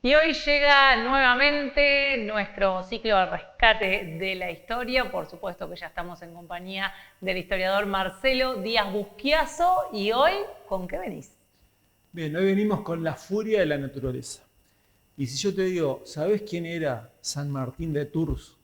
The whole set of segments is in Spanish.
Y hoy llega nuevamente nuestro ciclo de rescate de la historia. Por supuesto que ya estamos en compañía del historiador Marcelo Díaz Busquiazo. Y hoy, ¿con qué venís? Bien, hoy venimos con la furia de la naturaleza. Y si yo te digo, ¿sabés quién era San Martín de Tours?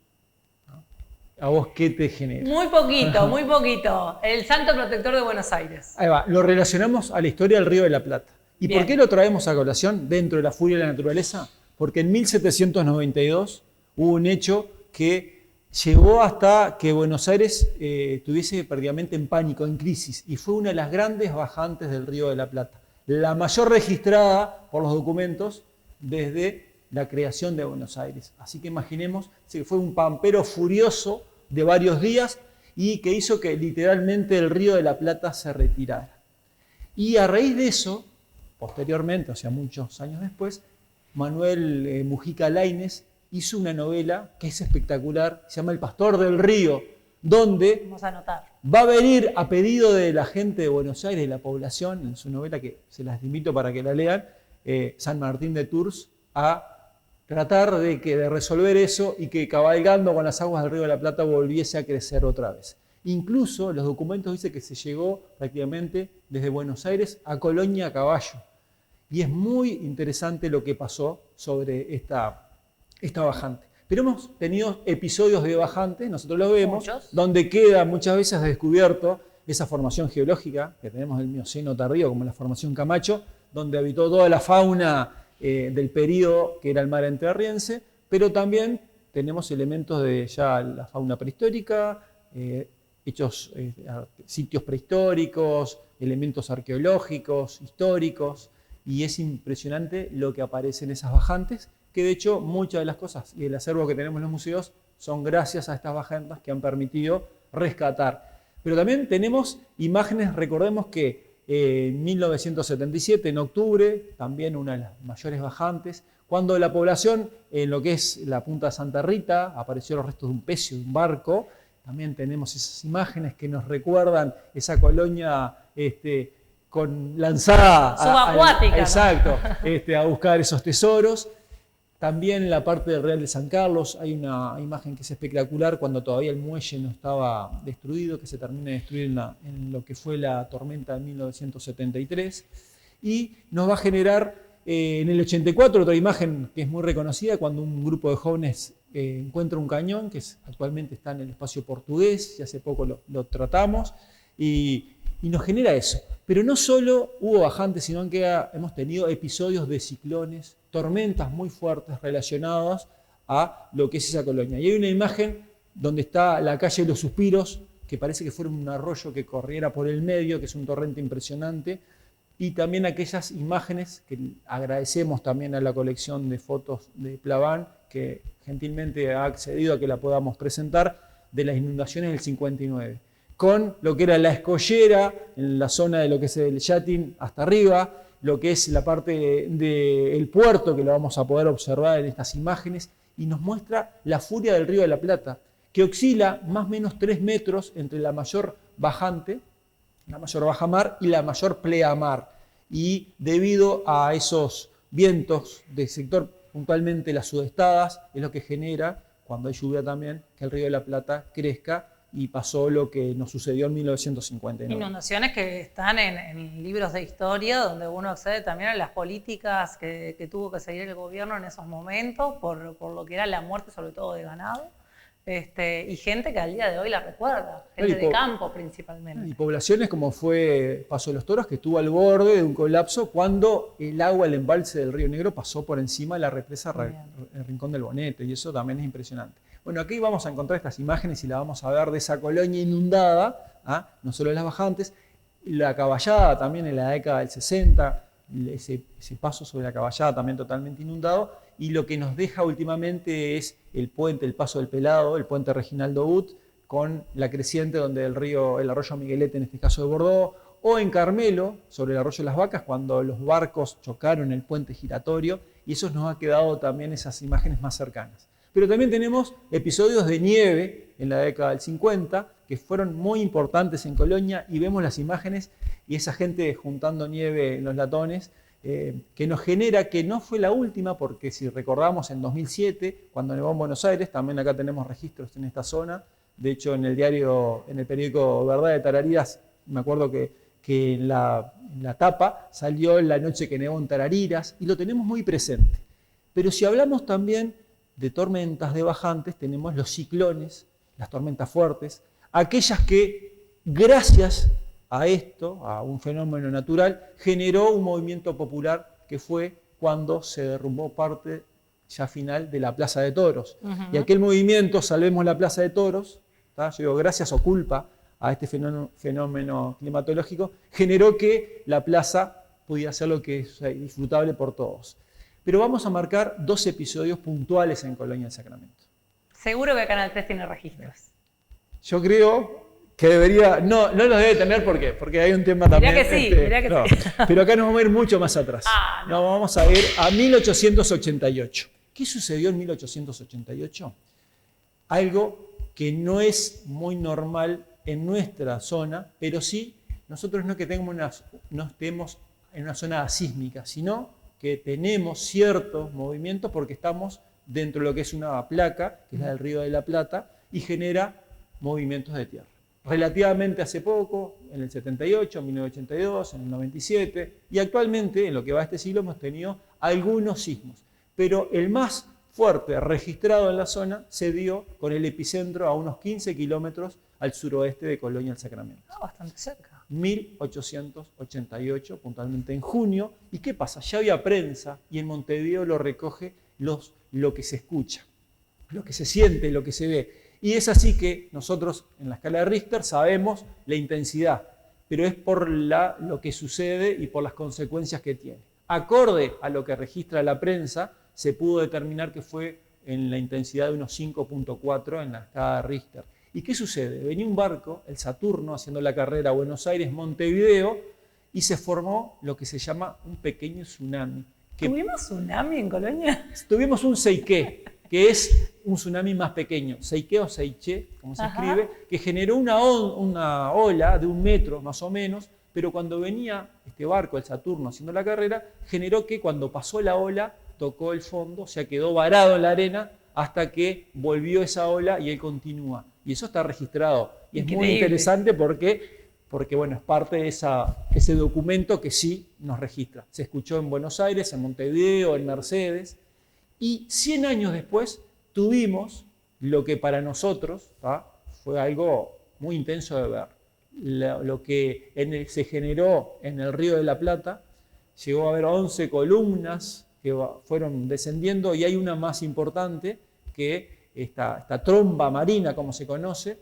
¿A vos qué te genera? Muy poquito, muy poquito. El santo protector de Buenos Aires. Ahí va, lo relacionamos a la historia del Río de la Plata. ¿Y Bien. por qué lo traemos a colación dentro de la furia de la naturaleza? Porque en 1792 hubo un hecho que llegó hasta que Buenos Aires estuviese prácticamente en pánico, en crisis, y fue una de las grandes bajantes del Río de la Plata. La mayor registrada por los documentos desde la creación de Buenos Aires. Así que imaginemos que fue un pampero furioso de varios días y que hizo que literalmente el Río de la Plata se retirara. Y a raíz de eso, posteriormente, o sea, muchos años después, Manuel Mujica Lainez hizo una novela que es espectacular, se llama El Pastor del Río, donde Vamos a anotar. va a venir a pedido de la gente de Buenos Aires, de la población, en su novela que se las invito para que la lean, San Martín de Tours, a tratar de resolver eso y que cabalgando con las aguas del Río de la Plata volviese a crecer otra vez. Incluso los documentos dicen que se llegó prácticamente desde Buenos Aires a Colonia a caballo. Y es muy interesante lo que pasó sobre esta bajante. Pero hemos tenido episodios de bajantes, nosotros los vemos, Muchos. donde queda muchas veces descubierto esa formación geológica que tenemos del Mioceno tardío, como la formación Camacho, donde habitó toda la fauna del período que era el mar entrerriense, pero también tenemos elementos de ya la fauna prehistórica, sitios prehistóricos, elementos arqueológicos, históricos, y es impresionante lo que aparece en esas bajantes, que de hecho muchas de las cosas y el acervo que tenemos en los museos son gracias a estas bajantes que han permitido rescatar. Pero también tenemos imágenes, recordemos que en 1977, en octubre, también una de las mayores bajantes, cuando la población, en lo que es la punta de Santa Rita, apareció los restos de un pecio, de un barco. También tenemos esas imágenes que nos recuerdan esa colonia lanzada subacuática, exacto, a buscar esos tesoros. También en la parte del Real de San Carlos hay una imagen que es espectacular cuando todavía el muelle no estaba destruido, que se termina de destruir en lo que fue la tormenta de 1973. Y nos va a generar en el 84 otra imagen que es muy reconocida, cuando un grupo de jóvenes encuentra un cañón que actualmente está en el espacio portugués, y hace poco lo tratamos, y nos genera eso. Pero no solo hubo bajantes, sino que hemos tenido episodios de ciclones, tormentas muy fuertes relacionadas a lo que es esa colonia. Y hay una imagen donde está la calle de los Suspiros, que parece que fuera un arroyo que corriera por el medio, que es un torrente impresionante, y también aquellas imágenes que agradecemos también a la colección de fotos de Plaván, que gentilmente ha accedido a que la podamos presentar, de las inundaciones del 59. Con lo que era la escollera, en la zona de lo que es el Yatin hasta arriba, lo que es la parte del puerto, que lo vamos a poder observar en estas imágenes, y nos muestra la furia del Río de la Plata, que oscila más o menos 3 metros entre la mayor bajante, la mayor bajamar, y la mayor pleamar. Y debido a esos vientos del sector, puntualmente las sudestadas, es lo que genera, cuando hay lluvia también, que el Río de la Plata crezca, y pasó lo que nos sucedió en 1959. Inundaciones que están en libros de historia, donde uno accede también a las políticas que tuvo que seguir el gobierno en esos momentos, por lo que era la muerte sobre todo de ganado, y gente que al día de hoy la recuerda, gente de campo principalmente. Y poblaciones como fue Paso de los Toros, que estuvo al borde de un colapso cuando el agua, el embalse del Río Negro, pasó por encima de la represa el Rincón del Bonete, y eso también es impresionante. Bueno, aquí vamos a encontrar estas imágenes y la vamos a ver de esa colonia inundada, no solo las bajantes, la caballada también en la década del 60, ese paso sobre la caballada también totalmente inundado, y lo que nos deja últimamente es el puente, el Paso del Pelado, el puente Reginaldo Ut, con la creciente donde el arroyo Miguelete, en este caso de Bordeaux, o en Carmelo, sobre el arroyo de las Vacas, cuando los barcos chocaron en el puente giratorio, y eso nos ha quedado también esas imágenes más cercanas. Pero también tenemos episodios de nieve en la década del 50, que fueron muy importantes en Colonia, y vemos las imágenes y esa gente juntando nieve en los latones, que nos genera, que no fue la última, porque si recordamos en 2007, cuando nevó en Buenos Aires, también acá tenemos registros en esta zona. De hecho, en el periódico Verdad de Tarariras, me acuerdo que en la tapa salió la noche que nevó en Tarariras, y lo tenemos muy presente. Pero si hablamos también de tormentas de bajantes, tenemos los ciclones, las tormentas fuertes, aquellas que, gracias a esto, a un fenómeno natural, generó un movimiento popular que fue cuando se derrumbó parte ya final de la Plaza de Toros. Y aquel movimiento, Salvemos la Plaza de Toros, ¿tá? Yo digo, gracias o culpa a este fenómeno climatológico, generó que la plaza pudiera ser lo que es disfrutable por todos. Pero vamos a marcar 2 episodios puntuales en Colonia del Sacramento. Seguro que Canal 3 tiene registros. Yo creo que debería, no los debe tener, ¿por qué? Porque hay un tema también. Mirá que sí, mirá que sí. Pero acá nos vamos a ir mucho más atrás. Nos vamos a ir a 1888. ¿Qué sucedió en 1888? Algo que no es muy normal en nuestra zona, pero sí, nosotros no es que no estemos en una zona sísmica, sino que tenemos ciertos movimientos porque estamos dentro de lo que es una placa, que es la del Río de la Plata, y genera movimientos de tierra. Relativamente hace poco, en el 78, en 1982, en el 97, y actualmente, en lo que va de este siglo, hemos tenido algunos sismos. Pero el más fuerte registrado en la zona se dio con el epicentro a unos 15 kilómetros al suroeste de Colonia del Sacramento. Bastante cerca. 1888, puntualmente en junio. ¿Y qué pasa? Ya había prensa y en Montevideo lo recoge lo que se escucha, lo que se siente, lo que se ve. Y es así que nosotros en la escala de Richter sabemos la intensidad, pero es por lo que sucede y por las consecuencias que tiene. Acorde a lo que registra la prensa, se pudo determinar que fue en la intensidad de unos 5.4 en la escala de Richter. ¿Y qué sucede? Venía un barco, el Saturno, haciendo la carrera Buenos Aires-Montevideo, y se formó lo que se llama un pequeño tsunami. ¿Tuvimos tsunami en Colonia? Tuvimos un Seiké, que es un tsunami más pequeño, Seiké o Seiché, como se escribe, que generó una ola de 1 metro más o menos, pero cuando venía este barco, el Saturno, haciendo la carrera, generó que cuando pasó la ola, tocó el fondo, o sea, quedó varado en la arena hasta que volvió esa ola y él continúa. Y eso está registrado. Y es muy interesante porque bueno, es parte de ese documento que sí nos registra. Se escuchó en Buenos Aires, en Montevideo, en Mercedes. Y 100 años después tuvimos lo que para nosotros fue algo muy intenso de ver. Lo que se generó en el Río de la Plata, llegó a haber 11 columnas que fueron descendiendo, y hay una más importante que esta tromba marina, como se conoce,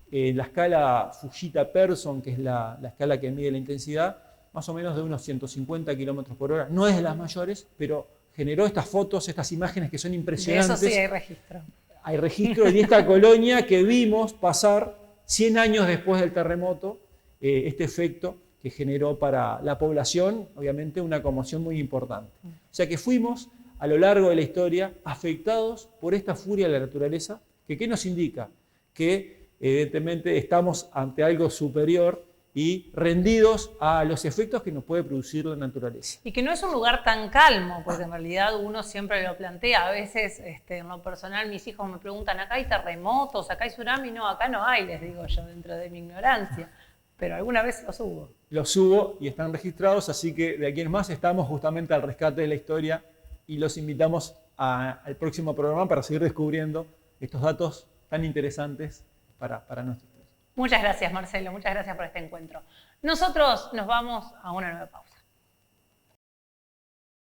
la escala Fujita-Persson, que es la escala que mide la intensidad, más o menos de unos 150 kilómetros por hora. No es de las mayores, pero generó estas fotos, estas imágenes que son impresionantes. De eso sí hay registro. Hay registro de esta colonia que vimos pasar 100 años después del terremoto, este efecto que generó para la población, obviamente, una conmoción muy importante. O sea que fuimos, a lo largo de la historia, afectados por esta furia de la naturaleza, que ¿qué nos indica? Que evidentemente estamos ante algo superior y rendidos a los efectos que nos puede producir la naturaleza. Y que no es un lugar tan calmo, porque en realidad uno siempre lo plantea. A veces, en lo personal, mis hijos me preguntan, ¿acá hay terremotos? ¿Acá hay tsunami? No, acá no hay, les digo yo, dentro de mi ignorancia. Pero alguna vez los hubo. Los hubo y están registrados, así que de aquí en más estamos justamente al rescate de la historia y los invitamos al próximo programa para seguir descubriendo estos datos tan interesantes para nuestra historia. Muchas gracias, Marcelo. Muchas gracias por este encuentro. Nosotros nos vamos a una nueva pausa.